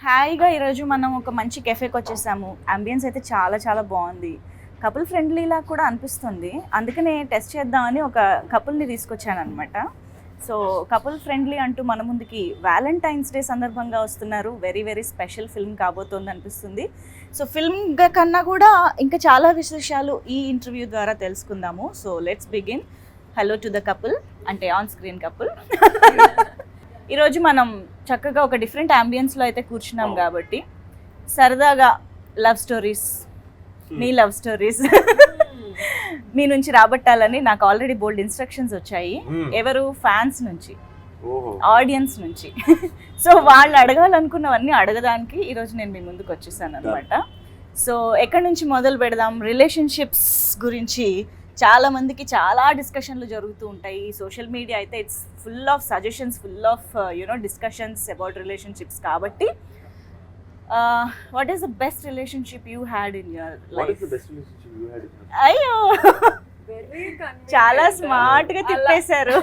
హాయిగా ఈరోజు మనం ఒక మంచి కెఫేకి వచ్చేసాము. అంబియన్స్ అయితే చాలా చాలా బాగుంది. కపుల్ ఫ్రెండ్లీలా కూడా అనిపిస్తుంది. అందుకనే టెస్ట్ చేద్దామని ఒక కపుల్ని తీసుకొచ్చాను అనమాట. సో కపుల్ ఫ్రెండ్లీ అంటూ మన ముందుకి వ్యాలంటైన్స్ డే సందర్భంగా వస్తున్నారు. వెరీ వెరీ స్పెషల్ ఫిల్మ్ కాబోతోంది అనిపిస్తుంది. సో ఫిల్మ్ కన్నా కూడా ఇంకా చాలా విశేషాలు ఈ ఇంటర్వ్యూ ద్వారా తెలుసుకుందాము. So let's begin. Hello to the couple, అంటే ఆన్ స్క్రీన్ కపుల్. ఈరోజు మనం చక్కగా ఒక డిఫరెంట్ అంబియన్స్లో అయితే కూర్చున్నాం కాబట్టి సరదాగా లవ్ స్టోరీస్, మీ లవ్ స్టోరీస్ మీ నుంచి రాబట్టాలని నాకు ఆల్రెడీ బోల్డ్ ఇన్స్ట్రక్షన్స్ వచ్చాయి. ఎవరు? ఫ్యాన్స్ నుంచి, ఆడియన్స్ నుంచి. సో వాళ్ళు అడగాలనుకున్నవన్నీ అడగడానికి ఈరోజు నేను మీ ముందుకు వచ్చేసాను అనమాట. సో ఎక్కడి నుంచి మొదలు పెడదాం? రిలేషన్షిప్స్ గురించి చాలా మందికి చాలా డిస్కషన్లు జరుగుతూ ఉంటాయి. సోషల్ మీడియా అయితే it's full of suggestions, full of discussions about relationships. కాబట్టి what is the best relationship you had in your life? అయ్యో, చాలా స్మార్ట్ గా తిప్పేశారు.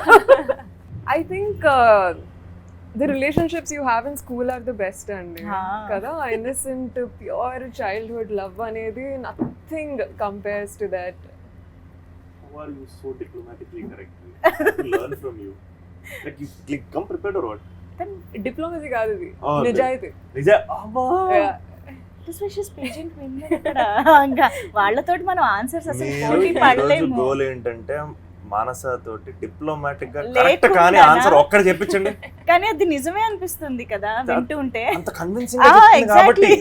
I think the relationships you have in school are the best and kada innocent pure childhood love anedi nothing compares to that. How are you so diplomatically correct? I have to learn from you. Like you come prepared or what? Then diplomacy kaadu idi, nijaayati. Amma. ఇంకా వాళ్ళతోటి మనం answers అసలు పోటీ పడలేము. Goal ఏంటంటే మానస తోటి diplomatic గా correct కానీ answer ఒక్కడ చెప్పించండి. కానీ అది నిజమే అనిపిస్తుంది కదా వింటూ ఉంటే. అంత కన్విన్సింగ్ గా చెప్తుంది కాబట్టి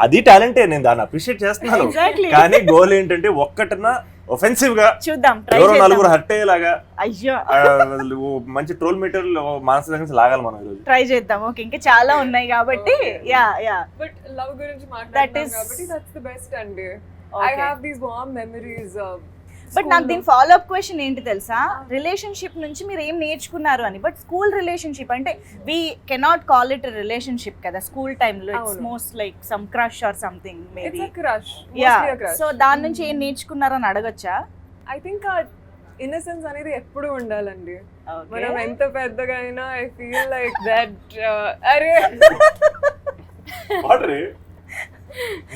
అది టాలెంటే, నేను దాన్ని అప్రిషియేట్ చేస్తున్నాను. కానీ గోల్ ఏంటంటే ఒక్కటన ఒఫెన్సివ్ గా చూద్దాం, ఎవరో నలుగురు హర్ట్ అయ్యేలాగా. అయ్యో, మంచి ట్రోల్ మీటర్ మానస దగ్గర లాగాలి మనం ఈరోజు. ట్రై చేద్దాం. ఓకే, ఇంకా చాలా ఉన్నాయి కాబట్టి. యా బట్ లవ్ గురించి మాట్లాడుతున్నాం కాబట్టి దట్స్ ది బెస్ట్ అండి. I have these warm memories. But నాకు దీని ఫాలో అప్ క్వశ్చన్ ఏంటి తెలుసా? రిలేషన్షిప్ నుంచి మీరు ఏం నేర్చుకున్నారు అని. బట్ స్కూల్ రిలేషన్షిప్ అంటే we cannot call it relationship కదా. స్కూల్ టైంలో it's most like some crush or something maybe. Yeah, so దాని నుంచి ఏం నేర్చుకున్నారు అని అడగచ్చా? ఐ థింక్ ఇన్నసెన్స్ అనేది ఎప్పుడు ఉండాలండి. మనం ఎంత పెద్దగా అయినా ఐ ఫీల్ లైక్ దట్ అరే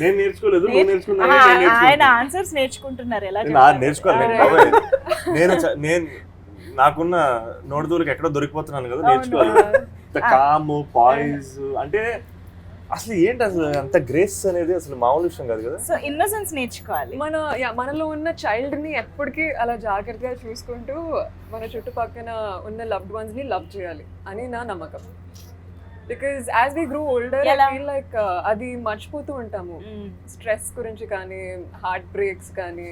నేను నేర్చుకోలేదు, ఆయన ఆన్సర్స్ నేర్చుకుంటున్నారు. ఎలా నేర్చుకోవాలి? నేను నాకున్న నోటిదూరికి ఎక్కడో దొరికిపోతున్నాను కదా, నేర్చుకోవాలి. కామ్ పాయిస్ అంటే అసలు ఏంటి, అసలు అంత గ్రేస్ అనేది అసలు మామూలు విషయం కాదు కదా. సో ఇన్నోసెన్స్ నేర్చుకోవాలి. మనలో ఉన్న చైల్డ్ ని ఎప్పటికీ అలా జాగ్రత్తగా చూసుకుంటూ మన చుట్టుపక్కన ఉన్న లవ్డ్ వన్స్ ని లవ్ చేయాలి అని నా నమ్మకం. Because as we grow older I feel like అది మర్చిపోతూ ఉంటాము. స్ట్రెస్ గురించి కానీ, హార్ట్ బ్రేక్స్ కానీ.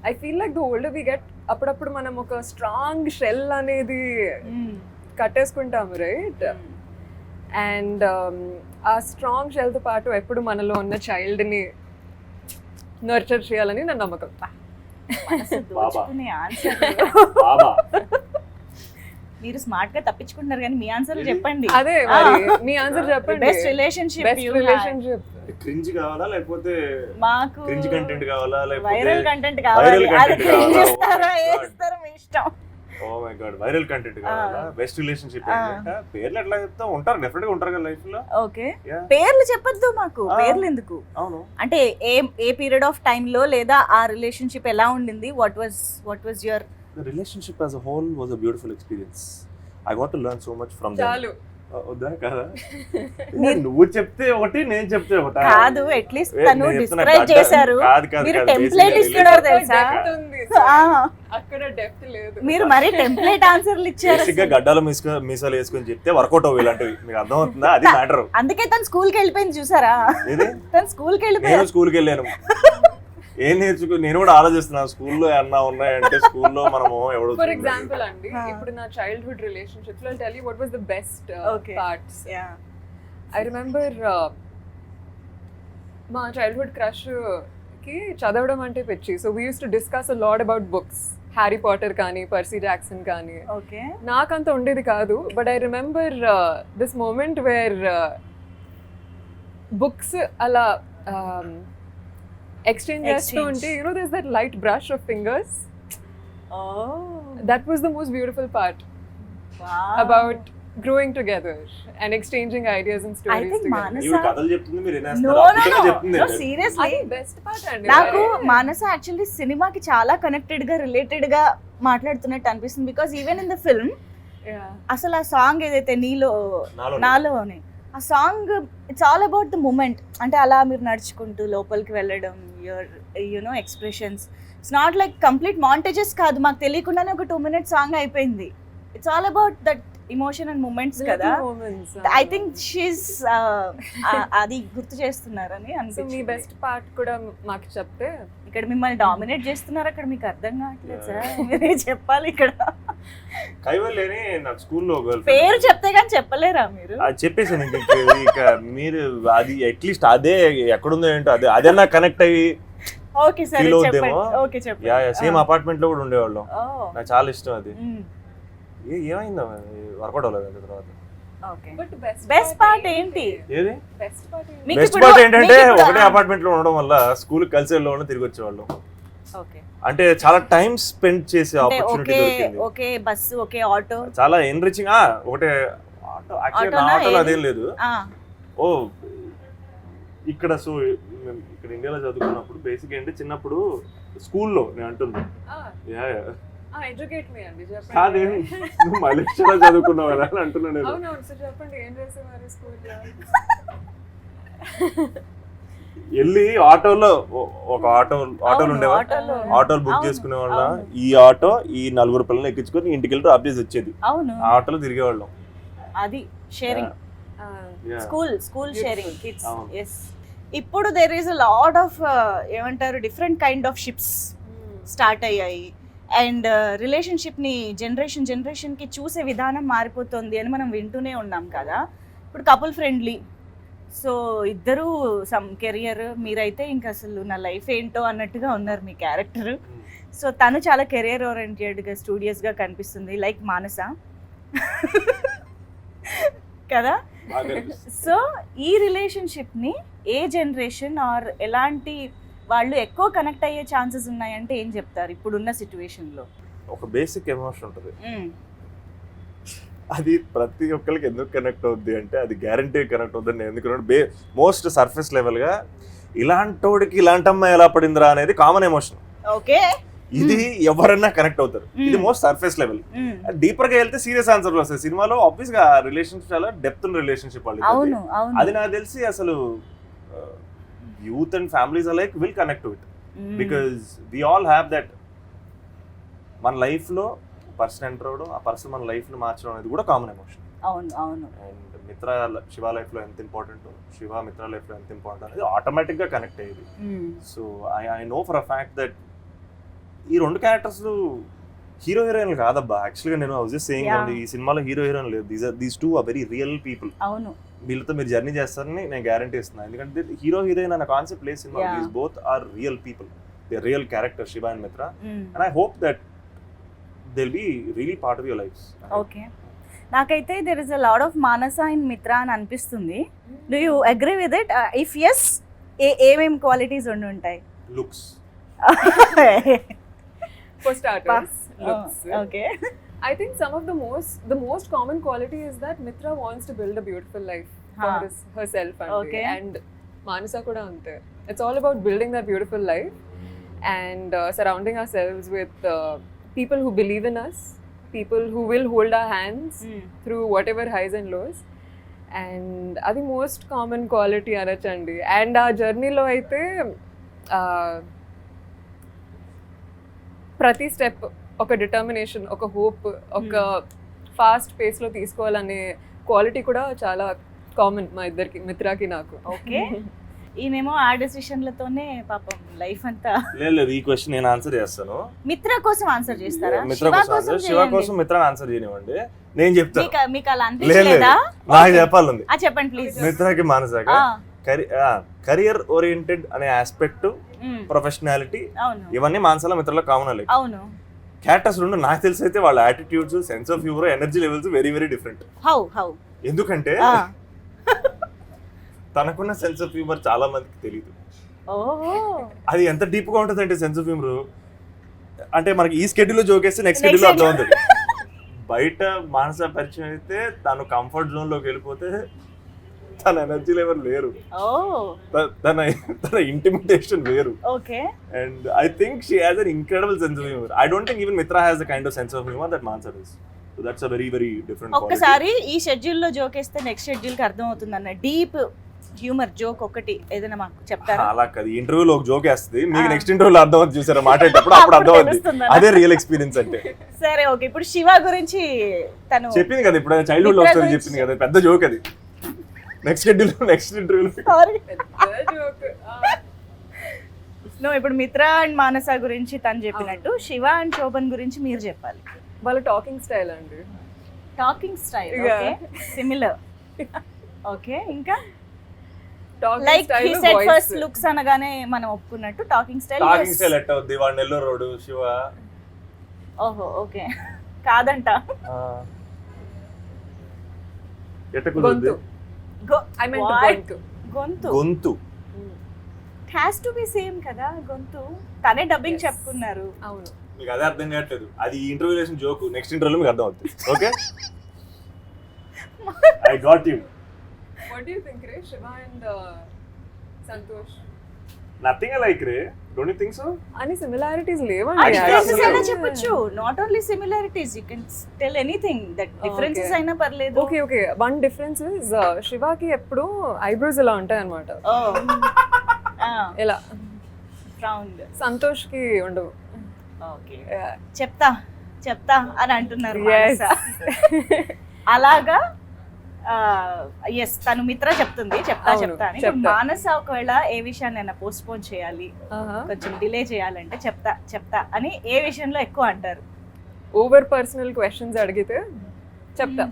I feel like the older we get, అప్పుడప్పుడు మనం ఒక స్ట్రాంగ్ షెల్ అనేది కట్టేసుకుంటాము, రైట్? అండ్ ఆ స్ట్రాంగ్ షెల్తో పాటు ఎప్పుడు మనలో ఉన్న చైల్డ్ని నర్చర్ చేయాలని నా నమ్మకం. మీరు స్మార్ట్ గా తప్పించుకుంటున్నారు కానీ మీ ఆన్సర్ చెప్పండి. అదే మరి మీ ఆన్సర్ చెప్పండి. బెస్ట్ రిలేషన్షిప్ క్రింజ్ కావాలా లేకపోతే మాకు క్రింజ్ కంటెంట్ కావాలా లేకపోతే వైరల్ కంటెంట్ కావాలి? అది క్రింజ్ ఇస్తారా వేస్తారా మీ ఇష్టం. Oh my god, viral content కావాలా? బెస్ట్ రిలేషన్షిప్ ఏంటంటే పేర్లు ఎట్లా చెప్తా ఉంటారు, డెఫినెట్ గా ఉంటారు కదా లైఫ్ లో. ఓకే, పేర్లు చెప్పొద్దు మాకు. పేర్లు ఎందుకు? అవును, అంటే ఏ పీరియడ్ ఆఫ్ టైం లో లేదా ఆ రిలేషన్షిప్ ఎలా ఉండింది? What was your The relationship as a whole was a beautiful experience. I got to learn so much from them. చాలు వద్దా కదా? నువ్వు చెప్తే ఒకటి, నేను చెప్తే ఒకటి కాదు. అట్లీస్ట్ తను డిస్క్రైబ్ చేశారు, మీరు టెంప్లేట్ ఇస్తున్నారు తెలుసా? అక్కడ డెప్త్ లేదు. మీరు మరి టెంప్లేట్ ఆన్సర్లు ఇచ్చారు. బేసిక్ గా గడ్డాలు మీసాలు వేసుకొని చెప్తే వర్కౌట్ అవ్వు ఇలాంటివి. మీకు అర్థం అవుతుందా? అది మ్యాటర్. అందుకే తను స్కూల్ కి వెళ్ళిపోయింది చూసారా? తను స్కూల్ కి వెళ్ళిపోయారు. నేను స్కూల్కి వెళ్ళాను. ఏం నేర్చుకో, నేను కూడా ఆలోచిస్తున్నాను స్కూల్లో ఏమన్నా ఉన్నాయంటే. స్కూల్లో మనము ఎవరు, ఫర్ ఎగ్జాంపుల్ అండి, ఇప్పుడు నా చైల్డ్హుడ్ రిలేషన్షిప్స్ లో tell you what was the best parts. I remember మా చైల్డ్హుడ్ క్రష్ కి చదవడం అంటే పిచ్చి. So we used to discuss a lot about books. Harry Potter కానీ, పర్సీ జాక్సన్ కానీ. నాకంత ఉండేది కాదు. But I remember this moment where books అలా exchange చేస్తూ ఉంటే, you know, there's that light brush of fingers. That was the most beautiful part about growing together and exchanging ideas and I stories think together. Manasa. ఇవి కథలు చెప్తుంది మీరు No, వినేస్తారు no, అద్భుతంగా no. చెప్తుంది No, ఏంటంటే. seriously. అది best part అండి. నాకు మానస యాక్చువల్లీ సినిమాకి చాలా కనెక్టెడ్ గా రిలేటెడ్ గా మాట్లాడుతున్నట్టు అనిపిస్తుంది because even in the film Yeah. అసలు ఆ సాంగ్ ఏదైతే నాలోనే. నాలోనే ఆ song it's all about the moment. అంటే అలా మీరు నడుచుకుంటూ లోపలికి వెళ్ళడం, your you know expressions. It's not like complete montages కాదు, మాకు తెలియకుండానే ఒక 2 minute సాంగ్ అయిపోయింది. It's all about that emotion and moments కదా. Little moments. I think she's అది గుర్తు చేస్తున్నారని సో మీ అనిపించింది. బెస్ట్ పార్ట్ కూడా మాకు చెప్తే. ఇక్కడ మిమ్మల్ని డామినేట్ చేస్తున్నారు, అక్కడ మీకు అర్థం కావట్లేదు సార్. మీరే చెప్పాలి ఇక్కడ. కైవల్యని నాకు స్కూల్లో పేరు చెప్తే కానీ చెప్పలేరా మీరు? అది చెప్పేసాను ఇక మీరు అది అట్లీస్ట్ అదే ఎక్కడుందో ఏంటో అదే అదే నాకు కనెక్ట్ అయ్యి ఓకే సరే ఫీల్ చెప్పండి. అవుద్దేమో. ఓకే చెప్పండి. సేమ్ అపార్ట్మెంట్ లో కూడా ఉండేవాళ్ళం. ఓ నాకు చాలా ఇష్టం అది. మ్, ఏమైందో వర్కౌట్ అవ్వలేదు అది తర్వాత. ఓకే. బట్ Best part ఏంటి? ఏది బెస్ట్ పార్ట్ మీకు బెస్ట్ ఇప్పుడు- పార్ట్ ఏంటంటే మీకు ఇప్పుడు- ఒకటే అపార్ట్మెంట్ లో ఉండడం వల్ల స్కూల్ కలిసి వెళ్ళేవాళ్ళం, తిరిగి వచ్చేవాళ్ళం. ఓకే. అంటే చాలా టైం స్పెండ్ చేసే అంటే ఆపర్చునిటీ ఒకే దొరికింది. ఒకే బస్సు, ఒకే ఆటో. చాలా ఎన్రిచింగ్. ఒకటే ఆటో యాక్చువల్లీ నా ఆటోనా ఆటోలో ఏది? అదేం లేదు. ఆ, ఓ ఇక్కడ సో ఇక్కడ ఇండియాలో చదువుకున్నప్పుడు బేసిక్ ఏంటి చిన్నప్పుడు స్కూల్లో నేను అంటుంది ఎడ్యుకేట్ మీ అండి కాదే చెప్పండి. నువ్వు మలేషియాలో చదువుకున్నావు కదా అని అంటున్నా నేను. అవునవును సార్ చెప్పండి ఏం చేసేవారు స్కూల్లో. వెళ్ళి ఆటోలో ఒక ఆటోలు అవును, ఉండేవా, ఆటోలో. ఆటోలు బుక్ అవును, చేసుకునే వాళ్ళ. అవును. ఈ ఆటో ఈ 4 పిల్లల్ని ఎక్కించుకొని ఇంటికి వెళ్ళి డ్రాప్ చేసి వచ్చేది. అవును, ఆ ఆటోలో తిరిగేవాళ్ళం. అది sharing. Yeah. School Beautiful. Sharing kids. అవును. ఎస్. ఇప్పుడు there is a lot of ఏమంటారు different kind of ships start అయ్యాయి. అండ్ రిలేషన్షిప్ని జనరేషన్కి చూసే విధానం మారిపోతుంది అని మనం వింటూనే ఉన్నాం కదా. ఇప్పుడు కపుల్ ఫ్రెండ్లీ, సో ఇద్దరు సమ్ కెరియర్, మీరైతే ఇంకా అసలు నా లైఫ్ ఏంటో అన్నట్టుగా ఉన్నారు మీ క్యారెక్టర్. సో తను చాలా కెరియర్ ఓరియంటెడ్గా స్టూడియస్గా కనిపిస్తుంది, లైక్ మానస కదా. బాగా అనిపిస్తుంది. సో ఈ రిలేషన్షిప్ని ఏ జనరేషన్ ఆర్ ఎలాంటి వాళ్ళు ఎక్కువ కనెక్ట్ అయ్యే ఛాన్సెస్ ఉన్నాయంటే ఏం చెప్తారు ఇప్పుడున్న సిచ్యువేషన్లో? ఒక బేసిక్ ఎమోషన్ ఉంటుంది, అది ప్రతి ఒక్కరికి ఎందుకు కనెక్ట్ అవుద్ది అంటే అది గ్యారంటీ కనెక్ట్ అవుతుంది. ఎందుకంటే మోస్ట్ సర్ఫేస్ లెవెల్గా ఇలాంటోడికి ఇలాంటి అమ్మాయి ఎలా పడిందిరా అనేది కామన్ ఎమోషన్. ఓకే. ఇది ఎవరన్నా కనెక్ట్ అవుతారు. ఇది మోస్ట్ సర్ఫేస్ లెవెల్. డీపర్ గా వెళ్తే సీరియస్ ఆన్సర్లు వస్తాయి. సినిమాలో ఆబ్వియస్ గా రిలేషన్షిప్ చాలా డెప్త్ ఉన్న రిలేషన్షిప్ వాళ్ళు. అవును, అవును. అది నాకు తెలిసి అసలు youth and families like will connect to it because we all have that. మన లైఫ్ లో పర్సన్ ఎంటర్ అవడం, ఆ పర్సన్ మన లైఫ్ ని మార్చడం అనేది కూడా కామన్ ఎమోషన్. అవును, అవును. అండ్ మిత్ర శివ లైఫ్ లో ఎంత ఇంపార్టెంట్, శివ మిత్ర లైఫ్ లో ఎంత ఇంపార్టెంట్ అనేది ఆటోమేటిక్ గా కనెక్ట్ అయ్యేది. So I know for a fact that ఈ 2 క్యారెక్టర్స్ హీరో హీరోయిన్లు కాదబ్బా. యాక్చువల్గా నేను జస్ట్ సేయింగ్ ఈ సినిమాలో హీరో హీరోయిన్ లేదు. These 2 are very real people. అవును. వీళ్ళతో మీరు జర్నీ చేస్తారని నేను గ్యారంటీ ఇస్తున్నాను. ఎందుకంటే హీరో హీరోయిన్ అనే కాన్సెప్ట్ లేదు సినిమా. These both are real people, they real character Shiva and Mitra. And I hope that they will be really part of your life. Okay. నాకైతే there is a lot of Manasa in Mitra అని అనిపిస్తుంది. Do you agree with it? If yes, ఏమేమి qualities ఉండి ఉంటాయి? Looks. For starters, looks. Okay. I think some of the most common quality is that Mitra wants to build a beautiful life for herself Okay. and Manasa kuda ante. It's all about building that beautiful life and surrounding ourselves with people who believe in us, people who will hold our hands through whatever highs and lows. And అది most common quality అనొచ్చండి. And ఆ జర్నీలో అయితే ప్రతి step ఒక determination, ఒక hope, ఒక fast పేస్లో తీసుకోవాలనే quality కూడా చాలా కామన్ మా ఇద్దరికి, మిత్రాకి నాకు. ఓకే. ఈమెమో ఆ డెసిషన్లతోనే పాపం లైఫ్ అంతా. లేదు, ఈ క్వశ్చన్ నేను ఆన్సర్ చేస్తాను. మిత్ర కోసం ఆన్సర్ చేస్తారా? మిత్ర కోసం, శివ కోసం మిత్ర ఆన్సర్ చేయనివ్వండి, నేను చెప్తాను. మీకు అలా అనిపించలేదా? నాకు చెప్పాలంది. చెప్పండి ప్లీజ్. మిత్రకి మానసాకి కెరియర్ ఓరియంటెడ్ అనే ఆస్పెక్ట్, ప్రొఫెషనాలిటీ, ఇవన్నీ మానసాల మిత్రలో కామన్. లైక్ అవును, క్యారెక్టర్స్ 2 నాకు తెలిసి అయితే వాళ్ళ attitudes, sense of humour, energy levels very very different. How ఎందుకంటే తనకున్న సెన్స్ ఆఫ్ హ్యూమర్ చాలా మందికి తెలియదు. అది ఎంత డీప్ గా ఉంటుంది అంటే సెన్స్ ఆఫ్ హ్యూమర్ అంటే మనకి ఈ స్కెడ్యూల్ లో జోకేస్తే నెక్స్ట్ స్కెడ్యూల్ అర్థం అవుతుంది. బయట మానస పరిచయం అయితే తను కంఫర్ట్ జోన్ లోకి వెళ్ళిపోతే తన ఎనర్జీ లెవెల్ వేరు, ఓ తన ఇంటిమిటేషన్ వేరు. Okay. And I think she has an incredible sense of humour. I don't think even Mitra has the kind of sense of humour that Manasa does. So that's a very very different quality. ఒక్కసారి ఈ schedule లో joke వేస్తే next schedule కి అర్థం అవుతుంది అన్న deep humour joke ఒకటి ఏదైనా మాకు చెప్తారా? అలా కాదు, ఇంటర్వ్యూలో ఒక జోక్ వేస్తుంది, మీకు నెక్స్ట్ ఇంటర్వ్యూలో అర్థం అవుతుంది చూసారా మాట్లాడేటప్పుడు, అప్పుడు అర్థం అవుతుంది. అదే రియల్ ఎక్స్పీరియన్స్ అంటే. సరే ఓకే, ఇప్పుడు శివ గురించి తను చెప్పింది కదా ఇప్పుడు, చైల్డ్హుడ్ లవ్ స్టోరీ చెప్పింది కదా, పెద్ద జోక్ అది. నెక్స్ట్ షెడ్యూల్ నెక్స్ట్ ఇంటర్వ్యూలో నువ్వు ఇప్పుడు మిత్ర అండ్ మానస గురించి తను చెప్పినట్టు శివ అండ్ శోభన్ గురించి మీరు చెప్పాలి. వాళ్ళ టాకింగ్ స్టైల్ అండి. Talking style okay similar. Okay, ఇంకా talking like style, he said first looks అనగానే మనం ఒప్పుకున్నట్టు టాకింగ్ స్టైల్ ఎట్ట అవుద్ది, వాడు నెల్లూరు రోడ్ శివ. ఓహో ఓకే, కాదంట. ఎట్ట కుదురుద్ది? ఐ మీన్ గొంతు. గొంతు గొంతు హ్యాస్ టు బి సేమ్ కదా గొంతు. తనే డబ్బింగ్ చెప్పుకున్నారు. అవును, మీకు అదే అర్థం కావట్లేదు, అది ఇంటర్వ్యూ చేసిన జోక్, నెక్స్ట్ ఇంటర్వ్యూలో మీకు అర్థం అవుతుంది. Okay, I got you. What do you think Ray Shiva and Santosh? Nothing I like Ray, don't you think so? అని సిమిలారిటీస్ ఆ లేవండి. డిఫరెన్సెస్ అయినా చెప్పొచ్చు, not only similarities, you can tell anything that differences అయినా పర్లేదు. Okay okay, one difference is శివాకి ఎప్పుడు eyebrows ఇలా ఉంటాయి అన్నమాట, ఇలా. రౌండ్. సంతోష్ కి ఉండవు. ఓకే, చెప్తా అని అంటున్నారు మానస. అలాగా ఎస్, తను మిత్ర చెప్తుంది చెప్తా అని. ఇప్పుడు మానస ఒకవేళ ఏ విషయాన్ని పోస్ట్ పోన్ చేయాలి, కొంచెం డిలే చేయాలంటే చెప్తా అని ఏ విషయంలో ఎక్కువ అంటారు? ఓవర్ పర్సనల్ క్వశ్చన్స్ అడిగితే చెప్తా.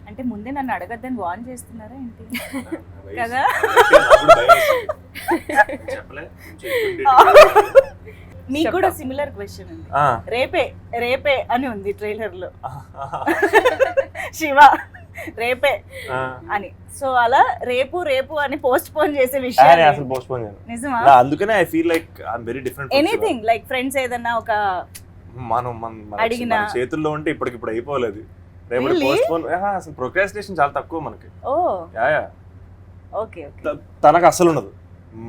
అంటే ముందే నన్ను అడగద్దని వార్న్ చేస్తున్నారా ఏంటి కదా? మీకు కూడా సిమిలర్ క్వశ్చన్ ఉంది. రేపే అని ఉంది ట్రైలర్ లో, శివ రేపే అని. సో అలా రేపు అని పోస్ట్ పోన్ చేసే విషయాలు అసలు పోస్ట్ పోన్ చేయను. నిజమా? అందుకనే I feel like I am very different. Anything like friends ఏదన్నా ఒక మన చేతుల్లో ఉంటే ఇప్పటికిప్పుడు అయిపోలేదు. రేపు పోస్ట్ పోన్, అసలు ప్రొక్రాస్టినేషన్ చాలా తక్కువ మనకి. ఓ యా ఓకే ఓకే. తనకు అసలు ఉండదు,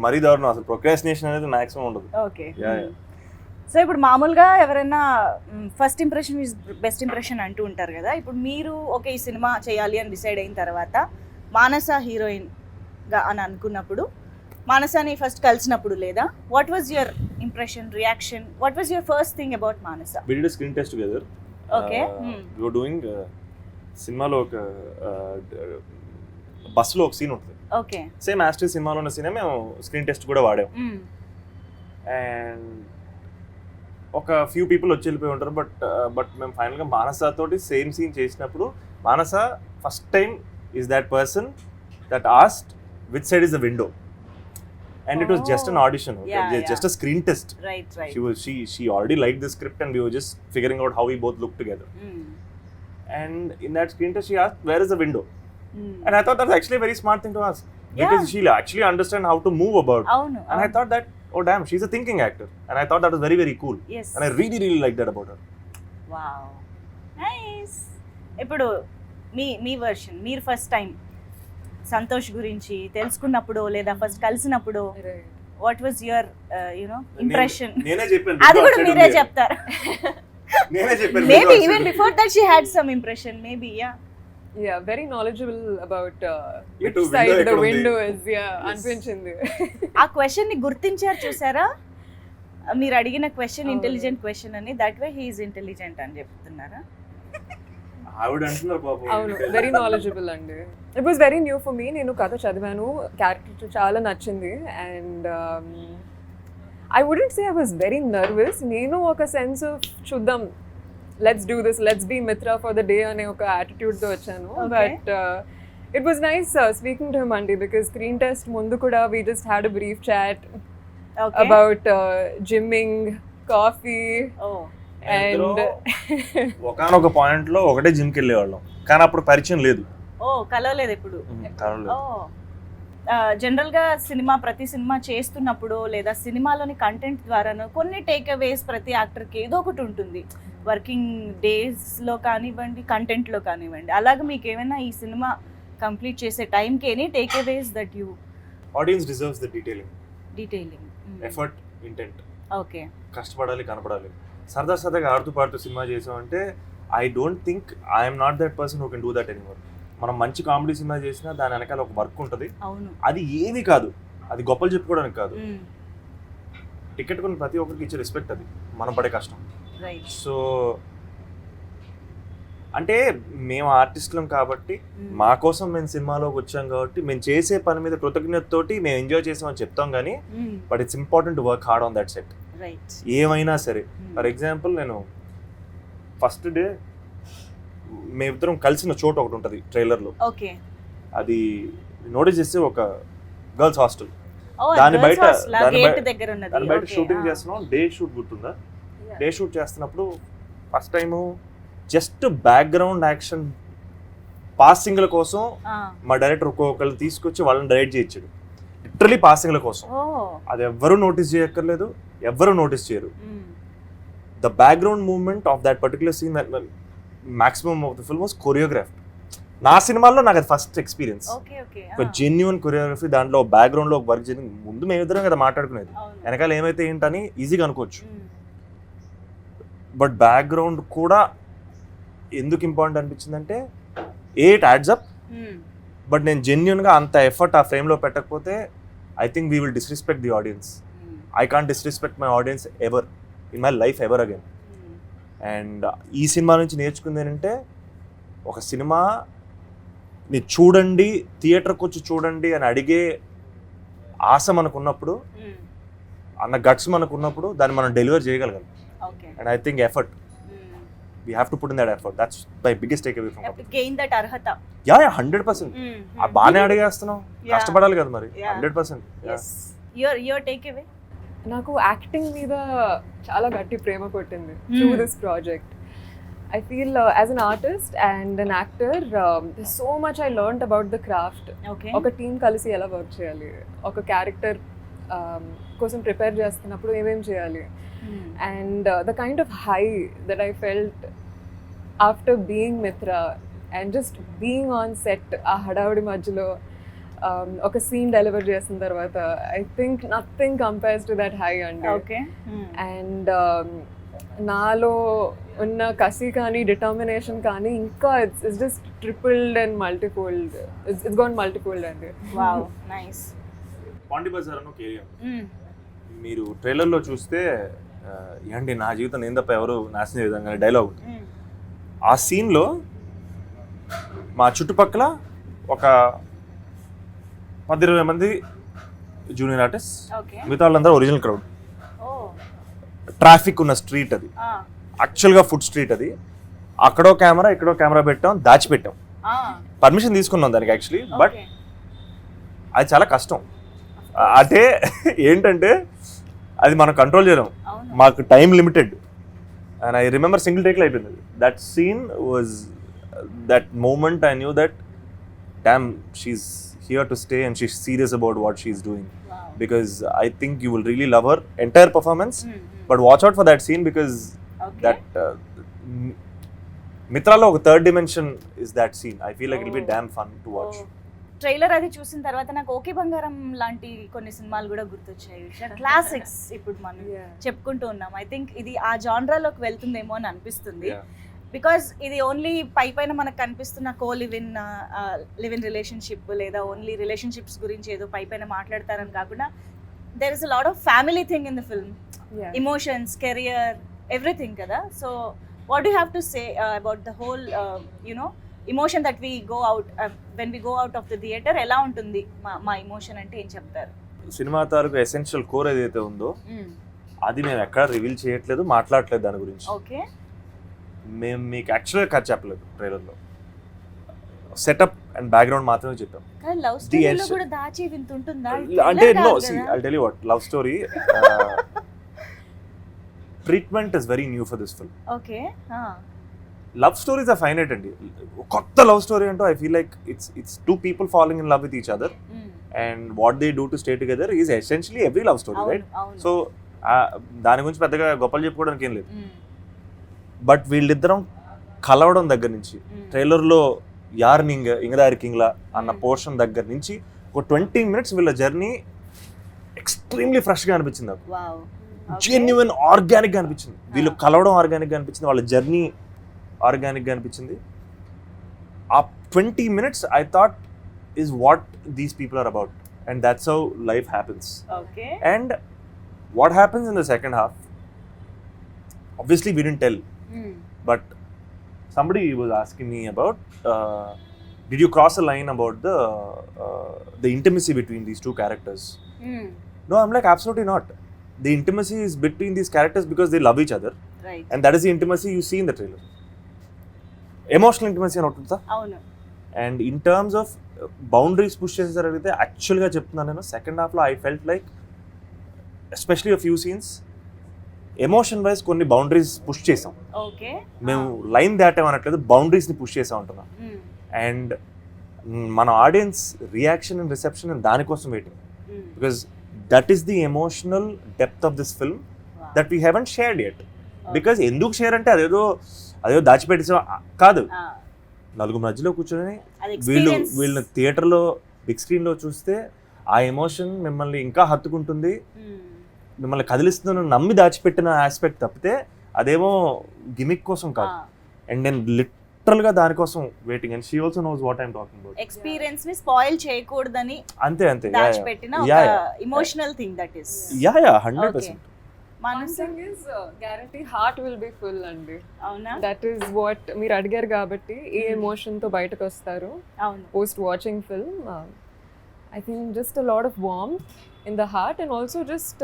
మరీ దారుణం, అసలు ప్రొక్రాస్టినేషన్ అనేది మాక్సిమం ఉండదు. ఓకే. సో ఇప్పుడు మామూలుగా ఎవరైనా first impression is best impression అంటూ ఉంటారు కదా. ఇప్పుడు మీరు ఓకే ఈ సినిమా చేయాలి అని డిసైడ్ అయిన తర్వాత మానస హీరోయిన్గా అని అనుకున్నప్పుడు, మానసాని ఫస్ట్ కలిసినప్పుడు లేదా what was your impression, reaction? What was your first thing about Manasa? We did screen test together. Okay, we were doing సినిమాలో ఒక బస్సులో ఒక సీన్ ఉంటుంది. ఓకే, సేమ్ యాస్ట్రీ సినిమాలో ఉన్న సీనే మేము స్క్రీన్ టెస్ట్ కూడా వాడాం. అండ్ ఒక ఫ్యూ పీపుల్ వచ్చి వెళ్ళిపోయి ఉంటారు, బట్ మేము ఫైనల్గా మానస తోటి సేమ్ సీన్ చేసినప్పుడు Manasa first time is that person that asked which side is the window, and it was just an audition, just a screen test. Right. She already liked the script and we were just figuring out how we both look together. And in that screen test she asked, where is the window? And I thought that's actually a very smart thing to ask, because she'll actually understand how to move about. And I thought that, oh damn, she's a thinking actor, and I thought that was very very cool. Yes, and I really liked that about her. Wow, nice. ఇప్పుడు మీ version, మీరు first time Santosh గురించి తెలుసుకున్నప్పుడు లేదా first కలిసినప్పుడు what was your impression? నేనే చెప్పాను, అది కూడా మీరే చెప్తారు. నేనే చెప్పాను, maybe even before that she had some impression, maybe. Yeah, very knowledgeable about which side the window is. అనిపించింది. ఆ క్వశ్చన్ ని గుర్తించారు చూసారా? మీరు అడిగిన క్వశ్చన్ ఇంటెలిజెంట్ క్వశ్చన్ అని, that way he is intelligent అని చెప్తున్నారా? ఆవిడ అంటున్నారు పాపం. అవును, వెరీ నాలెడ్జబుల్ అండి. It was very new for me. నేను కథ చదివాను, క్యారెక్టర్ చాలా నచ్చింది. And I wouldn't say I was very nervous. నేను ఒక సెన్స్ ఆఫ్ చూద్దాం, let's do this, let's be Mitra for the day అనే ఒక యాటిట్యూడ్తో వచ్చాను. But it was nice speaking to him అండి, బికాస్ స్క్రీన్ టెస్ట్ ముందు కూడా we just had a brief chat about gymming, coffee. And ఒకనొక పాయింట్ లో ఒకటే జిమ్ కి వెళ్ళేవాళ్ళం, కానీ అప్పుడు పరిచయం లేదు. కలవలేదు ఎప్పుడు. జనరల్గా ప్రతి సినిమా చేస్తున్నప్పుడు లేదా సినిమాలోని కంటెంట్ ద్వారాను కొన్ని టేక్ అవేస్ ప్రతి యాక్టర్కి ఏదో ఒకటి ఉంటుంది, వర్కింగ్ డేస్లో కానివ్వండి, కంటెంట్లో కానివ్వండి. అలాగే మీకు ఏమైనా ఈ సినిమా కంప్లీట్ చేసే టైంకి any takeaways that you? Audience deserves the detailing, effort, intent. Okay, కష్టపడాలి, కనపడాలి. సరదాగా ఆడుతూ పాడుతూ సినిమా చేసామంటే I don't think I'm not that person who can do that anymore. మనం మంచి కామెడీ సినిమా చేసినా దాని వెనకాల ఒక వర్క్ ఉంటుంది. అవును, అది ఏమీ కాదు, అది గొప్పలు చెప్పుకోవడానికి కాదు. టికెట్ కొన్ని ప్రతి ఒక్కరికి ఇచ్చే రెస్పెక్ట్ అది మనం పడే కష్టం. రైట్. సో అంటే మేము ఆర్టిస్టులం కాబట్టి మా కోసం మేము సినిమాలోకి వచ్చాం కాబట్టి మేము చేసే పని మీద కృతజ్ఞతతోటి మేము ఎంజాయ్ చేసామని చెప్తాం కానీ but it's important to work hard on that set. Right. ఏమైనా సరే, ఫర్ ఎగ్జాంపుల్ నేను ఫస్ట్ డే మేమిద్దరం కలిసిన చోటు ఒకటి ఉంటుంది ట్రైలర్లో. ఓకే. అది నోటీస్ చేస్తే ఒక గర్ల్స్ హాస్టల్, దాని బయట షూటింగ్ చేస్తున్నాం. డే షూట్ గుర్తుందా? డే షూట్ చేస్తున్నప్పుడు first time just background action పాసింగ్ల కోసం మా డైరెక్టర్ ఒక్కొక్కరు తీసుకొచ్చి వాళ్ళని డైరెక్ట్ చేయించాడు. లిటరలీ పాసింగ్ల కోసం. అది ఎవ్వరూ నోటీస్ చేయక్కర్లేదు, ఎవ్వరూ నోటీస్ చేయరు. The background movement of that particular scene, maximum of the film was choreographed. నా సినిమాల్లో నాకు అది ఫస్ట్ ఎక్స్పీరియన్స్. ఒక జెన్యున్ కొరియోగ్రఫీ, దాంట్లో బ్యాక్గ్రౌండ్లో వర్క్ చేయడం. ముందు మేమిద్దరం కదా మాట్లాడుకునేది, వెనకాల ఏమైతే ఏంటని ఈజీగా అనుకోవచ్చు. బట్ బ్యాక్గ్రౌండ్ కూడా ఎందుకు ఇంపార్టెంట్ అనిపించిందంటే ఇట్ యాడ్స్ అప్. బట్ నేను జెన్యున్గా అంత ఎఫర్ట్ ఆ ఫ్రేమ్లో పెట్టకపోతే I think we will disrespect the audience. I can't disrespect my audience ever in my life ever again. And ఈ సినిమా నుంచి నేర్చుకుంది ఏంటంటే, ఒక సినిమాని చూడండి, థియేటర్కి వచ్చి చూడండి అని అడిగే ఆశ మనకున్నప్పుడు, అన్న గట్స్ మనకున్నప్పుడు దాన్ని మనం డెలివర్ చేయగలగాలి. And I think effort, we have to put in that effort. That's my biggest takeaway from it. Gain that arhata. Yeah, 100%. ఆ బానే అడిగేస్తున్నాం, కష్టపడాలి కదా మరి. 100%. Yes. Your takeaway? నాకు యాక్టింగ్ మీద చాలా గట్టి ప్రేమ కొట్టింది through this project. I feel as an artist and an actor, there's so much I learned about the craft. Okay. ఒక టీమ్ కలిసి ఎలా వర్క్ చేయాలి, ఒక క్యారెక్టర్ కోసం ప్రిపేర్ చేస్తున్నప్పుడు ఏమేం చేయాలి. And the kind of high that I felt after being Mitra and just being on set, ఆ హడావుడి మధ్యలో ఒక సీన్ డెలివర్ చేసిన తర్వాత, I think nothing compares to that high అండి. Okay. And నాలో ఉన్న కసి కానీ డిటర్మినేషన్ కానీ ఇంకా it's just tripled and multifold. It's gone multifold అండి. Wow, nice. పాండి బజార్ అని ఒక ఏరియా, మీరు ట్రైలర్లో చూస్తే ఏంటి నా జీవితం నేను తప్ప ఎవరు నాశనం విధంగా డైలాగ్ ఉంటుంది. ఆ సీన్లో మా చుట్టుపక్కల ఒక 10-20 మంది జూనియర్ ఆర్టిస్ట్, మిగతా వాళ్ళందరూ ఒరిజినల్ క్రౌడ్. ట్రాఫిక్ ఉన్న స్ట్రీట్ అది, యాక్చువల్గా ఫుడ్ స్ట్రీట్ అది. అక్కడో కెమెరా ఇక్కడో కెమెరా పెట్టాం, దాచిపెట్టాం. పర్మిషన్ తీసుకున్నాం దానికి యాక్చువల్లీ, బట్ అది చాలా కష్టం. అంటే ఏంటంటే అది మనం కంట్రోల్ చేయలేం, మాకు time limited. And I remember single టేక్లో అయిపోయింది. That scene was that moment I knew that damn she's here to stay and she's serious about what she's doing. Because I think you will really love her entire performance. But watch out for that scene because that మిత్రాలో ఒక third dimension is that scene. I feel like it will be damn fun to watch. Trailer అది చూసిన తర్వాత నాకు okay బంగారం లాంటి కొన్ని సినిమాలు కూడా గుర్తొచ్చాయి. క్లాసిక్స్ ఇప్పుడు మనం చెప్పుకుంటూ ఉన్నాం. ఐ థింక్ ఇది ఆ జానరాలోకి వెళ్తుందేమో అని అనిపిస్తుంది. బికాజ్ ఇది ఓన్లీ పైన మనకు కనిపిస్తున్న లివ్ ఇన్ రిలేషన్షిప్ లేదా ఓన్లీ రిలేషన్షిప్స్ గురించి ఏదో పైన మాట్లాడతారని కాకుండా there is a lot of family thing in the film, emotions, career, everything కదా. So what do have to say about the whole you know emotion that we go out when we go out of the theatre? ఎలా ఉంటుంది మా emotion అంటే ఏం చెప్తారు? Cinema తాలూకు essential core ఏదైతే ఉందో అది మేము ఎక్కడ రివీల్ చేయట్లేదు, మాట్లాడట్లేదు దాని గురించి. ఓకే. మేము మీకు యాక్చువల్గా కథ చెప్పలేదు ట్రైలర్లో, సెటప్ అండ్ బ్యాక్గ్రౌండ్ మాత్రమే చెప్పాం. లవ్ స్టోరీలో కూడా దాచి వింత ఉంటుందా అంటే? No, see I'll tell you what, love story treatment is very new for this film. Okay. Love stories are finite అండి. కొత్త లవ్ స్టోరీ అంటూ I feel like it's two people following in love with each other and what they do to stay together is essentially every love story, అవును, right? అవును. So దాని గురించి పెద్దగా గొప్పలు చెప్పుకోవడానికి ఏం లేదు. బట్ వీళ్ళిద్దరం కలవడం దగ్గర నుంచి ట్రైలర్లో యార్ ఇంగదారి కింగ్లా అన్న పోర్షన్ దగ్గర నుంచి ఒక 20 minutes వీళ్ళ జర్నీ ఎక్స్ట్రీమ్లీ ఫ్రెష్గా అనిపించింది నాకు. వావ్. జెన్యున్ ఆర్గానిక్గా అనిపించింది. వీళ్ళు కలవడం ఆర్గానిక్గా అనిపించింది, వాళ్ళ జర్నీ ఆర్గానిక్గా అనిపించింది. ఆ 20 minutes I thought is what these people are about, and that's how life happens. Okay. And what happens in the second half, obviously we didn't tell, but somebody was asking me about did you cross a line about the intimacy between these two characters? No, I'm like, absolutely not. The intimacy is between these characters because they love each other, right. and that is the intimacy you see in the trailer. Emotional intimacy అని ఉంటుంది. అవును. And in terms of boundaries push చేసేసారు అయితే యాక్చువల్గా చెప్తున్నాను నేను, second హాఫ్లో I felt like especially a few scenes emotion wise కొన్ని బౌండరీస్ పుష్ చేసాం. ఓకే. మేము లైన్ దాటామనట్లేదు, బౌండరీస్ని పుష్ చేసాం అంటున్నాం. అండ్ మన audience reaction and reception and దానికోసం waiting, because that is the emotional depth of this film that we haven't shared yet. Because ఎందుకు షేర్ అంటే అదేదో దాచిపెట్టేసాం కాదు, నలుగురు మధ్యలో కూర్చొని వీళ్ళని థియేటర్లో బిగ్ స్క్రీన్లో చూస్తే ఆ ఎమోషన్ మిమ్మల్ని ఇంకా హత్తుకుంటుంది, మిమ్మల్ని కదిలిస్తుందని నమ్మి దాచిపెట్టిన ఆస్పెక్ట్ తప్పితే అదేమో గిమిక్ కోసం కాదు. అండ్ నేను లిటరల్గా దానికోసం waiting, and she also knows what I'm talking about. Experience ని స్పాయిల్ చేయకూడదని అంతే అంతే దాచిపెట్టిన ఒక emotional thing that is. Yeah 100%. One thing is guarantee heart will be full అండి. అవునా? దట్ ఈస్ వాట్ మీరు అడిగారు కాబట్టి ఏ ఎమోషన్తో బయటకు వస్తారు అవును. Post watching film. I think just a lot of warmth in the heart, and also just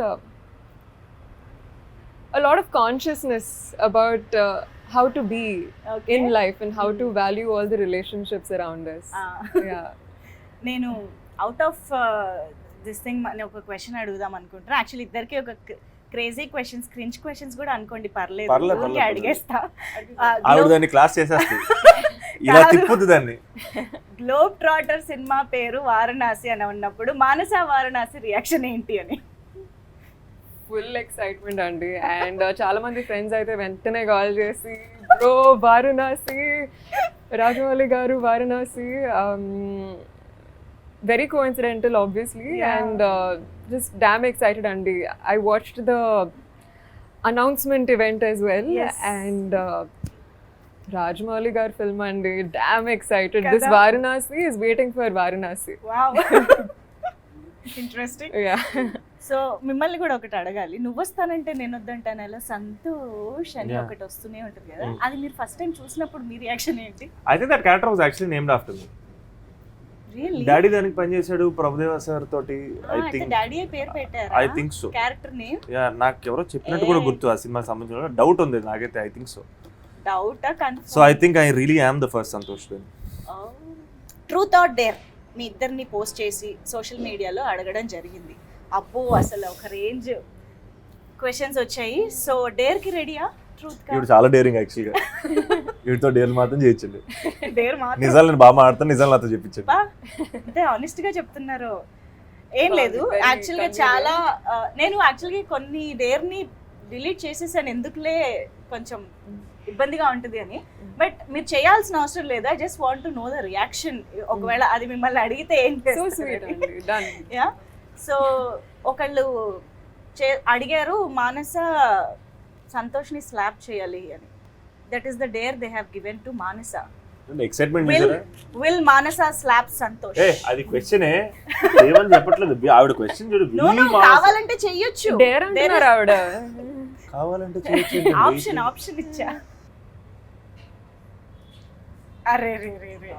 a lot of consciousness about how to be Okay. in life and how to value all the relationships around us. Yeah. నేను out of this thing ఒక question అడుగుదాం అనుకుంటున్నా. Actually ఇద్దరికి ఒక crazy questions, cringe questions కూడా అనుకోండి, పర్లేదు, ఊరికే అడిగేస్తా. ఆవిడ దాన్ని క్లాస్ చేసేస్తుంది, ఇలా తిప్పుద్ది దాన్ని. గ్లోబ్ ట్రాటర్ సినిమా పేరు వారణాసి అని ఉన్నప్పుడు మానస వారణాసి రియాక్షన్ ఏంటి అని? ఫుల్ ఎక్సైట్మెంట్ అండి. అండ్ చాలా మంది ఫ్రెండ్స్ అయితే వెంటనే కాల్ చేసి బ్రో వారణాసి, రాజమౌళి గారు Varanasi. Very coincidental obviously. Yeah. And just damn excited అండి. I watched the announcement event as well. Yes. And Rajmouli gar film అండి, damn excited. This Kada? Varanasi is waiting for Varanasi. Wow. Interesting. Yeah. So mimmల్ని కూడా ఒకటి అడగాలి. నువ్వు వస్తానంటే నేను వద్దంటాను అలా సంతోష్ అని Yeah. ఒకటి వస్తూనే ఉంటుంది కదా, అది మీరు ఫస్ట్ టైం చూసినప్పుడు మీ రియాక్షన్ ఏంటి? I think that character was actually named after me. Really? Daddy దానికి పనిచేశాడు ప్రభుదేవ సార్ తోటి. ఐ థింక్ డాడీ పేరు పెట్టారా? I think so. Character name yeah నాకు ఎవరో చెప్పినట్టు కూడా గుర్తు ఆ సినిమాకి సంబంధించిన డౌట్ ఉంది నాకైతే. I think so. డౌటా confirm? So I think I really am the first Santosh then. Truth or dare మీ ఇద్దరిని పోస్ట్ చేసి సోషల్ మీడియాలో అడగడం జరిగింది. అబ్బో అసలు ఒక రేంజ్ క్వశ్చన్స్ వచ్చాయి. సో డేర్ కి రెడీయా? ట్రూత్ కా? ఇప్పుడు చాలా డేరింగ్ యాక్చువల్గా. వీటితో డేర్ మాత్రం చేయించండి. డేర్ మాత్రం నిజాలు నేను బాగా మాట్లాడతాను, నిజాలు నాతో చెప్పించండి. బా, అంటే ఆనెస్ట్ గా చెప్తున్నారు. ఏం లేదు, Very యాక్చువల్గా convenient. చాలా నేను యాక్చువల్గా కొన్ని డేర్ ని డిలీట్ చేసేసాను, ఎందుకులే కొంచెం ఇబ్బందిగా ఉంటుంది అని. బట్ మీరు చేయాల్సిన అవసరం లేదు. I just want to know the reaction. ఒకవేళ అది మిమ్మల్ని అడిగితే ఏం So sweet అండి. Done. యా. సో ఒకళ్ళు అడిగారు మానస సంతోష్ని స్లాప్ చేయాలి అని. That is the dare they have given to Manasa. Excitement will Manasa slap Santosh? అది క్వశ్చనే ఏమని చెప్పట్లేదు ఆవిడ. క్వశ్చన్ చూడు, No, no, కావాలంటే చెయ్యొచ్చు. Dare అంటున్నారు ఆవిడ. కావాలంటే చేయొచ్చు. ఆప్షన్ ఇచ్చా. అరే రే రే రే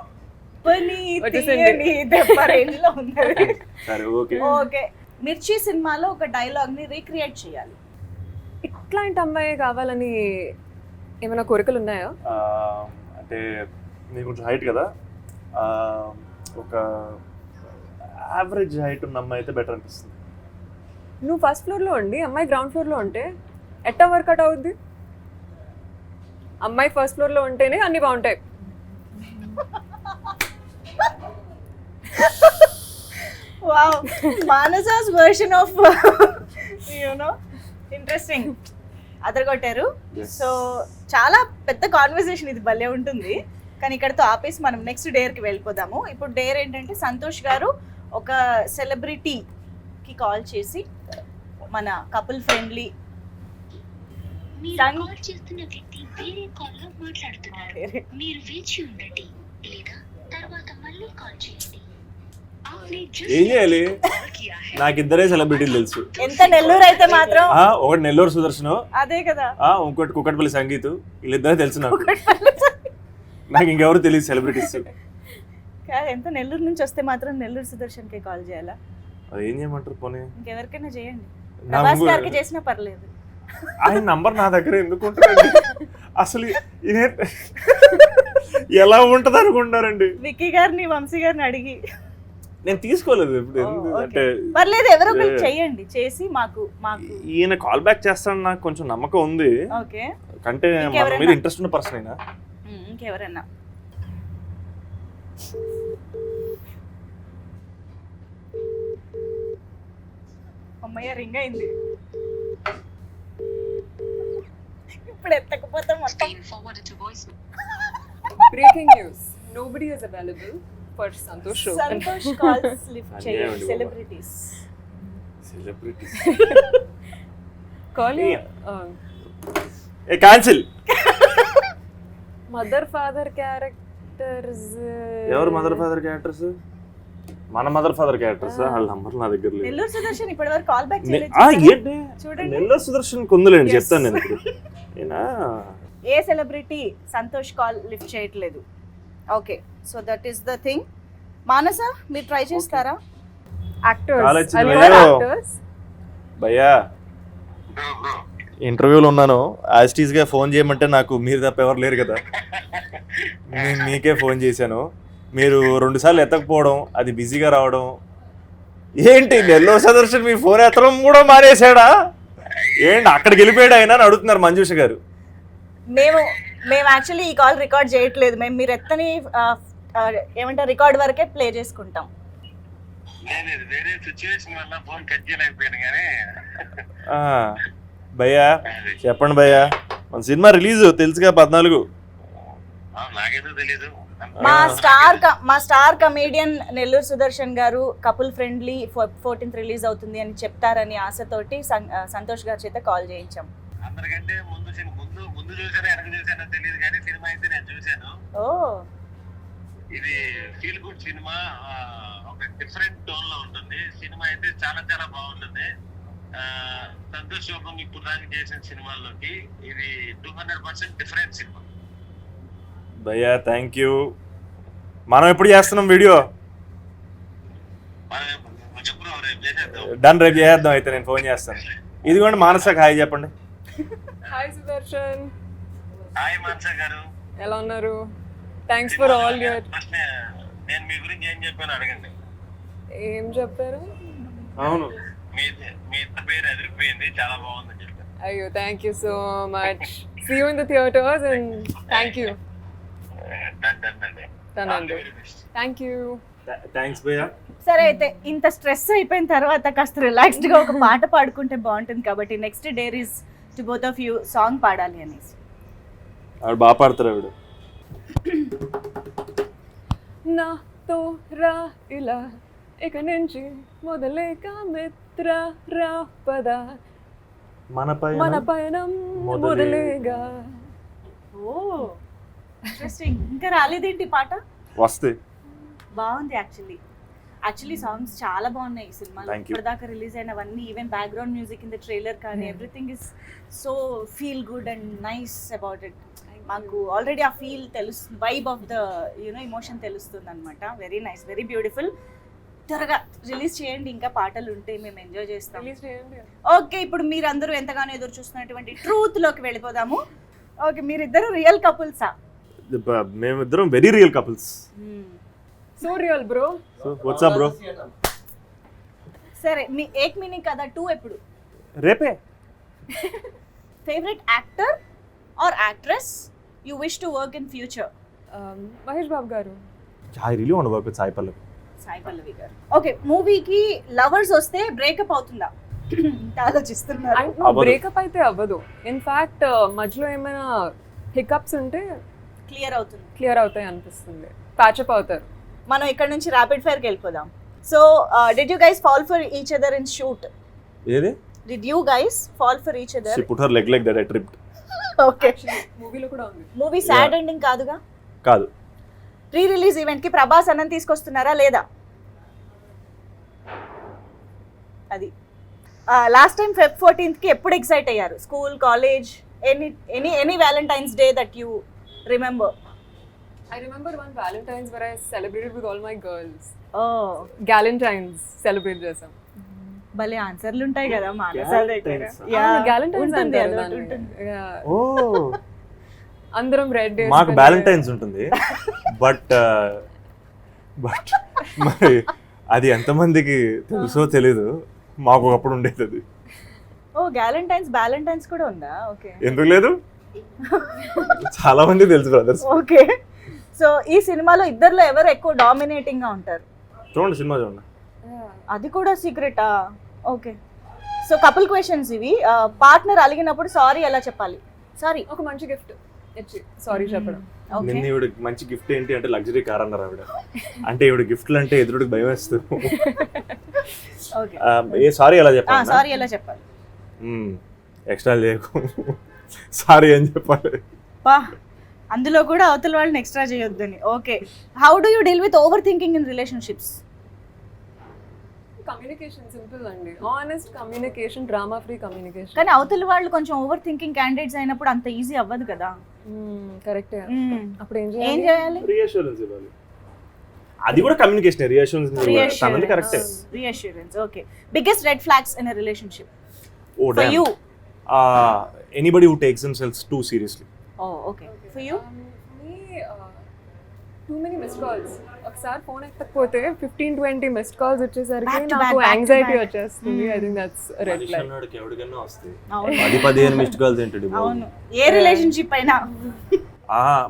పని తీయని దెబ్బ range లో ఉంది. సరే ఓకే. ఓకే, మిర్చి సినిమాలో ఒక డైలాగ్ ని రీక్రియేట్ చేయాలి. ఇట్లాంటి అమ్మాయి కావాలని ఏమైనా కోరికలు ఉన్నాయా? అంటే నేను కొంచెం హైట్ కదా, ఒక యావరేజ్ హైట్ ఉన్న అమ్మాయి అయితే బెటర్ అనిపిస్తుంది. నువ్వు ఫస్ట్ ఫ్లోర్లో ఉండి అమ్మాయి గ్రౌండ్ ఫ్లోర్లో ఉంటే ఎట్టా వర్కౌట్ అవుద్ది? అమ్మాయి ఫస్ట్ ఫ్లోర్లో ఉంటేనే అన్నీ బాగుంటాయి. Wow, Manasa's version of you know interesting, అదరగొట్టారు. Yes. సో చాలా పెద్ద కాన్వర్సేషన్ ఇది, భలే ఉంటుంది. కానీ ఇక్కడతో ఆపేసి మనం నెక్స్ట్ డేర్కి వెళ్ళిపోదాము. ఇప్పుడు డేర్ ఏంటంటే సంతోష్ గారు ఒక సెలబ్రిటీకి కాల్ చేసి మన కపుల్ ఫ్రెండ్లీ మీరు కాల్ చేస్తున్న వ్యక్తి వేరే కాల్లో మాట్లాడుతున్నారు. మీరు వేచి ఉండండి లేదా తర్వాత మళ్ళీ కాల్ చేయండి. आपने जिस ఏం చేయాలి? कॉल किया है నాకు ఇద్దరే సెలబ్రిటీలు తెలుసు. ఎంత నెల్లూరు అయితే మాత్రం ఒకటి నెల్లూరు సుదర్శనం, అదే కదా. ఇంకోటి కుక్కట్పల్లి సంగీత్. వీళ్ళిద్దరే తెలుసు నాకు. నాకు ఇంకెవరు తెలియదు సెలబ్రిటీస్. కాదు, ఎంత నెల్లూరు నుంచి వస్తే మాత్రం నెల్లూరు సుదర్శన్కి కాల్ చేయాలా? అది ఏం చేయమంటారు పోనీ? ఇంకెవరికైనా చేయండి, నాకు ప్రభాస్ గారికి చేసినా పర్లేదు. ఆయన నంబర్ నా దగ్గర ఎందుకు ఉంటుందండి? అసలు ఎలా ఉంటది అనుకుంటారండి? విక్కీ గారిని, వంశీ గారిని అడిగి నేను తీసుకోలేదు ఇప్పుడు. అంటే పర్లేదు, ఎవరో ఒకరు చెయ్యండి, చేసి మాకు ఈయన కాల్ బ్యాక్ చేస్తాడని నాకు కొంచెం నమ్మకం ఉంది. ఓకే, కంటే మన మీద ఇంట్రెస్ట్ ఉన్న పర్సన్ అయినా. ఇంకెవరన్నా అమ్మయ్య, రింగ్ అయింది. ఇప్పుడు ఎత్తకపోతే మొత్తం being forwarded to voice. Breaking news, nobody is available for Santosh show. Santosh calls lift చేయండి. అన్యాయం celebrities celebrities call cancel. Mother father characters. ఎవరు మదర్ ఫాదర్ క్యారెక్టర్స్? మన మదర్ ఫాదర్ క్యారెక్టర్స్. వాళ్ళ నంబర్ నా దగ్గర లేదు. నెల్లూరు సుదర్శన్ ఇప్పటివరకు కాల్ బ్యాక్ ఏంటి చూడండి. నెల్లూరు సుదర్శన్ కొందులేండి, చెప్తాను నేను ఇప్పుడు. ఏ సెలబ్రిటీ సంతోష్ కాల్ లిఫ్ట్ చేయట్లేదు. Okay, so that is the thing. Manasa, మీరు ట్రై చేస్తారా? Call వచ్చింది యాక్టర్స్ భయ్యా. భయ్యా ఇంటర్వ్యూలో ఉన్నాను. యాస్టీస్గా ఫోన్ చేయమంటే నాకు మీరు తప్ప ఎవరు లేరు కదా, నేను మీకే ఫోన్ చేశాను. మీరు 2 సార్లు ఎత్తకపోవడం, అది బిజీగా రావడం. ఏంటి నెల్లూరు సుదర్శన్ మీ ఫోన్ ఎత్తడం కూడా మానేశాడా? ఏంటి అక్కడికి వెళ్ళిపోయాడు ఆయన అని అడుగుతున్నారు మంజుష గారు. మేము యాక్చువల్లీ ఈ కాల్ రికార్డ్ చేయట్లేదు. మేము మీరు ఎత్తని ఏమంటారు రికార్డ్ వరకే ప్లే చేసుకుంటాం. నేను వేరే సిచ్యువేషన్ వల్ల ఫోన్ కట్ చేయలేకపోయాను కానీ ఆ, భయ్యా చెప్పండి భయ్యా, మన సినిమా రిలీజ్ తెలుసుగా 14. నాకేదో తెలీదు. మా స్టార్ కమేడియన్ నెల్లూరు సుదర్శన్ గారు కపుల్ ఫ్రెండ్లీ 14th రిలీజ్ అవుతుంది అని చెప్తారని ఆశతోటి సంతోష్ గారి చేత కాల్ చేయించాం. అందరికంటే ముందు చూసాను, వెనక చూసానో తెలియదు కానీ సినిమా అయితే నేను చూశాను. ఓ, ఇది ఫీల్ గుడ్ సినిమా, ఒక డిఫరెంట్ టోన్ లో ఉంటుంది. సినిమా అయితే చాలా చాలా బాగుంటుంది. సంతోష్ యోగం ఇప్పుడు దాకా చేసిన సినిమాల్లోకి ఇది 200% డిఫరెంట్ సినిమా. భయ్యా థ్యాంక్ యూ. మనం ఎప్పుడు చేస్తున్నాం వీడియో? చెప్పు, రేపు చేసేద్దాం. డన్, రేపు చేద్దాం. అయితే నేను ఫోన్ చేస్తాను. ఇదిగోండి మానసకి హాయ్ చెప్పండి. హాయ్ సుదర్శన్, హాయ్ మాన్సా గారు, ఎలా ఉన్నారు? Thanks for all your. First నేను మీ గురించి ఏం చెప్పాను అడగండి. ఏం చెప్పారు? అవును, మీ ఇద్దరు పేరు ఎదిరిపోయింది, చాలా బాగుందని చెప్పాను. అయ్యో, thank you so much. See you in the theatres and thank you. తనండి, థ్యాంక్ యూ. థ్యాంక్స్ భయ్యా. సరే అయితే ఇంత స్ట్రెస్ అయిపోయిన తర్వాత కాస్త రిలాక్స్డ్ గా ఒక పాట పాడుకుంటే బాగుంటుంది కాబట్టి next dare is to both of you song పాడాలి అనేసి. ఆవిడ బాగా పాడతారు ఆవిడ. నాతో రా ఇలా ఇక నుంచి మొదలేక మిత్ర రా పద మన మన పయనం మొదలేగా. ఓ ఇంట్రెస్టింగ్. ఇంకా రాలేదేంటి పాట? వస్తే బాగుంది. యాక్చువల్లీ సాంగ్స్ చాలా బాగున్నాయి ఈ సినిమాలో. Thank you. ఇప్పటిదాకా రిలీజ్ అయినవన్నీ, even background music in the trailer కానీ everything is so feel good and nice about it. మాకు ఆల్రెడీ ఆ ఫీల్ తెలుస్తుంది, వైబ్ ఆఫ్ ద ఎమోషన్ తెలుస్తుంది అనమాట. Very nice, very beautiful. త్వరగా రిలీజ్ చేయండి, ఇంకా పాటలు ఉంటే మేము ఎంజాయ్ చేస్తాం. రిలీజ్ చేయండి. ఓకే, ఇప్పుడు మీరందరూ ఎంతగానో ఎదురు చూస్తున్నటువంటి ట్రూత్ లోకి వెళ్ళిపోదాము. ఓకే, మీరిద్దరు రియల్ కపుల్సా? మేమిద్దరం very real couples. So real bro. Whatsapp bro. సరే, మీ ఏక్ మినీ కదా 2 ఎప్పుడు? రేపే. Favourite actor or actress you wish to work in future? Mahesh Babu garu. I really want work with Sai Pallavi. Sai Pallavi garu. Okay, మూవీకి లవర్స్ వస్తే బ్రేకప్ అవుతుందా? ఆలోచిస్తున్నారు. అవ్వదు. బ్రేకప్ అయితే అవ్వదు. ఇన్ఫాక్ట్ మధ్యలో ఏమైనా హికప్స్ ఉంటే క్లియర్ అవుతుంది. క్లియర్ అవుతాయి అనిపిస్తుంది, ప్యాచప్ అవుతారు. మనం ఇక్కడ నుంచి ర్యాపిడ్ ఫైర్కి వెళ్ళిపోదాం. So did you guys fall for each other in shoot? ఏది? Did you guys fall for each other? She put her leg like that, I tripped. Okay, మూవీలో కూడా ఉంది. మూవీ సాడ్ ఎండింగ్ కాదుగా? కాదు. ప్రీ రిలీజ్ ఈవెంట్ కి ప్రభాస్ అన్నం తీసుకొస్తున్నారా లేదా? అది లాస్ట్ టైం Feb 14th కి ఎప్పుడు ఎక్సైట్ అయ్యారు? School, college, any Valentine's day that you remember? I remember one Valentine's where I celebrated with all my girls. ఓ, Galentine's celebrate చేసాం. భలే ఆన్సర్లు ఉంటాయి కదా మానస దగ్గర. Galentine's. Yeah, Galentine's ఉంటుంది, అంటారు అదొకటి దాన్ని. ఉంటుంది. Yeah. ఓ, అందరం రెడ్ డే. మాకు వ్యాలంటైన్స్ ఉంటుంది, బట్ మరి అది ఎంతమందికి తెలుసో తెలీదు, మాకు ఒకప్పుడు ఉండేది అది. ఓ, వ్యాలంటైన్స్ కూడా ఉందా? ఓకే, ఎందుకు లేదు, చాలా మంది తెలుసు బ్రదర్స్. ఓకే. సో ఈ సినిమాలో ఇద్దర్లో ఎవరు ఎక్కువ డామినేటింగ్ గా ఉంటారు? చూడండి, సినిమా చూడండి. అది కూడా సీక్రెటా? ఓకే. సో కపుల్ క్వశ్చన్స్ ఇవి. పార్ట్నర్ అలిగినప్పుడు సారీ ఎలా చెప్పాలి? సారీ. ఒక మంచి గిఫ్ట్ ఇచ్చి సారీ చెప్పడం. ఓకే, నిన్న ఈవిడ మంచి గిఫ్ట్ ఏంటి అంటే లగ్జరీ కార్ అన్నారు ఆవిడ. అంటే ఈవిడ గిఫ్ట్లు అంటే ఎదురుడికి భయం వేస్తుంది. ఓకే. ఏ సారీ ఎలా చెప్పాలి? సారీ ఎలా చెప్పాలి? ఎక్స్ట్రా చేయకు, సారీ అని చెప్పాలి. పా, అందులో కూడా అవతల వాళ్ళని ఎక్స్ట్రా చేయొద్దని. Okay. How do you deal with over thinking in relationships? Communication simple అండి. Honest communication, drama free communication. కానీ అవతల వాళ్ళు కొంచెం ఓవర్ థింకింగ్ క్యాండిడేట్స్ అయినప్పుడు అంత ఈజీ అవ్వదు కదా. కరెక్టే. అప్పుడు ఏం ఏం చేయాలి? చేయాలి? రీఅష్యూరెన్స్ ఇవ్వాలి. అది కూడా కమ్యూనికేషన్. రీఅష్యూరెన్స్ కరెక్టే. Reassurance. Okay. Biggest red flags in a relationship ఓ for you? Anybody who takes themselves too seriously. ఓ, okay. For you? Too many missed calls. ఒకసారి ఫోన్ ఎత్తకపోతే 15-20 మిస్డ్ కాల్స్ వచ్చేసరికి Back to నాకు back, back to anxiety back. వచ్చేస్తుంది. I think that's red flag. ఎవరికైనా వస్తాయి. అవును. 10-15 మిస్డ్ కాల్స్ ఏంటండి? అవును, ఏ రిలేషన్షిప్ అయినా.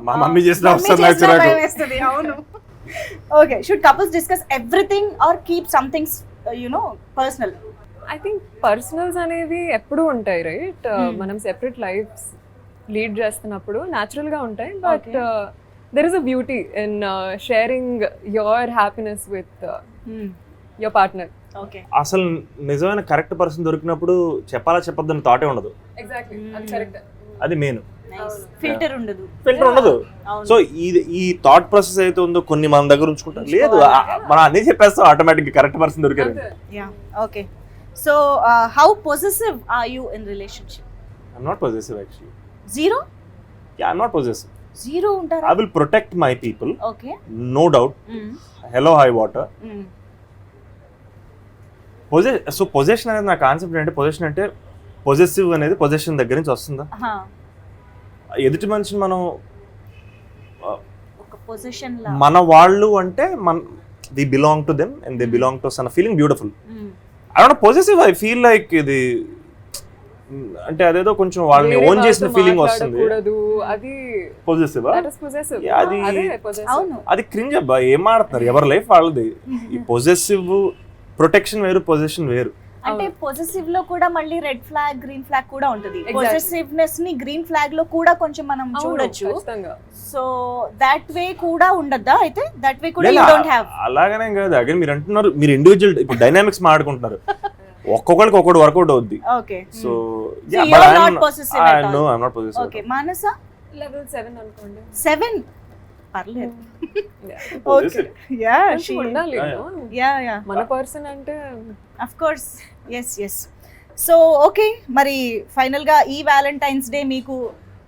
మా మమ్మీ చేసిన మమ్మీ అవసరం నాకు చేసినా చిరాకు. భయం వేస్తుంది. అవును. Okay. Should couples discuss everything or keep something personal? I think personals అనేవి ఎప్పుడూ ఉంటాయి, రైట్? మనం సెపరేట్ లైఫ్స్ లీడ్ చేస్తున్నప్పుడు న్యాచురల్ గా ఉంటాయి, but there is a beauty in sharing your happiness with your partner. Okay. అసలు నిజమైన కరెక్ట్ పర్సన్ దొరికినప్పుడు చెప్పాలా చెప్పొద్దని థాటే ఉండదు. ఎగ్జాక్ట్లీ, అది కరెక్ట్. అది మెయిన్. ఫిల్టర్ ఉండదు. ఫిల్టర్ ఉండదు. అవును. సో ఈ థాట్ ప్రాసెస్ అయితే ఉందో కొన్ని మన దగ్గర ఉంచుకుంటాం. లేదు, మనం అన్ని చెప్పేస్తాం ఆటోమేటిక్ కరెక్ట్ పర్సన్ దొరికారు. Yeah, okay. So how possessive are you in relationship? I'm not possessive actually. Zero? Yeah, I'm not possessive. Zero ఉంటారా? I will protect my people, okay. No doubt. Hello hi water. So possession అనేది నా concept అంటే, possession అంటే possessive అనేది possession దగ్గర నుంచి వస్తుందా? ఎదుటి మనిషిని మనం ఒక పొజిషన్ లా మన వాళ్ళు అంటే the belong to them and they belong to us అన్న feeling beautiful. I don't possessive. I feel like ఇది అంటే అదేదో కొంచెం వాళ్ళని ఓన్ చేసిన ఫీలింగ్ వస్తుంది. అది పొజెసివ్ that is possessive. అది అదే possessive. అవును. అది క్రింజ్ అబ్బా. ఏం మాడుతున్నారు? ఎవరి లైఫ్ వాళ్ళది. ఈ పొజెసివ్ ప్రొటెక్షన్ వేరు, పొజెషన్ వేరు. అంటే పొజెసివ్ లో కూడా మళ్ళీ రెడ్ ఫ్లాగ్, గ్రీన్ ఫ్లాగ్ కూడా ఉంటుంది. Exactly. పొజెసివ్నెస్ ని గ్రీన్ ఫ్లాగ్ లో కూడా కొంచెం మనం అవును, చూడొచ్చు. ఖచ్చితంగా. సో దట్ వే కూడా ఉండద్దా? అయితే దట్ వే కూడా యు లేదా, డోంట్ హావ్. అలాగనే కాదు. అగైన్ మీరు అంటున్నారు, మీరు ఇండివిజువల్ ఇప్పుడు డైనామిక్స్ మాట్లాడుకుంటున్నారు. ఒక్కొక్కరికి ఒక్కటి వర్కౌట్ అవుద్ది. Okay. So you are not possessive at all. no, I'm not possessive. Okay. Manasa Level 7 అనుకోండి. 7 పర్లేదు. Yeah. ఓకే. యా, కొంచెం ఉండాలి, Yeah, no? యా మన పర్సన్ అంటే of course. Yes. So okay, మరి ఫైనల్గా ఈ వ్యాలంటైన్స్ డే మీకు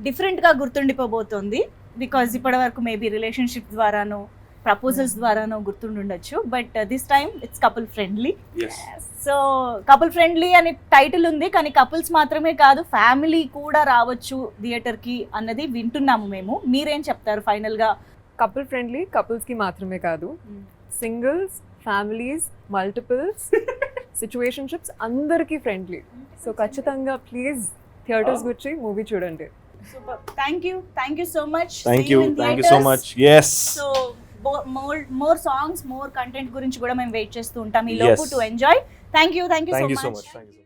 డిఫరెంట్గా గుర్తుండిపోబోతోంది. బికాజ్ ఇప్పటి వరకు మేబీ రిలేషన్షిప్ ద్వారానో ప్రపోజల్స్ ద్వారానో గుర్తుండొచ్చు, but this time it's couple friendly. Yes. So couple friendly అని టైటిల్ ఉంది, కానీ కపుల్స్ మాత్రమే కాదు, ఫ్యామిలీ కూడా రావచ్చు థియేటర్కి అన్నది వింటున్నాము మేము. మీరేం చెప్తారు ఫైనల్గా? కపుల్ ఫ్రెండ్లీ కపుల్స్ కి మాత్రమే కాదు, సింగిల్స్, ఫ్యామిలీస్, మల్టిపుల్స్, సిచ్యువేషన్షిప్స్ అందరికీ ఫ్రెండ్లీ. సో ఖచ్చితంగా ప్లీజ్ థియేటర్స్ వచ్చి మూవీ చూడండి. Super. Thank you so much. Thank you so much. Yes. So more songs more content గురించి కూడా మేము వెయిట్ చేస్తూ ఉంటాం ఈ లోపు Yes. To enjoy. Thank you thank you so so much. Much.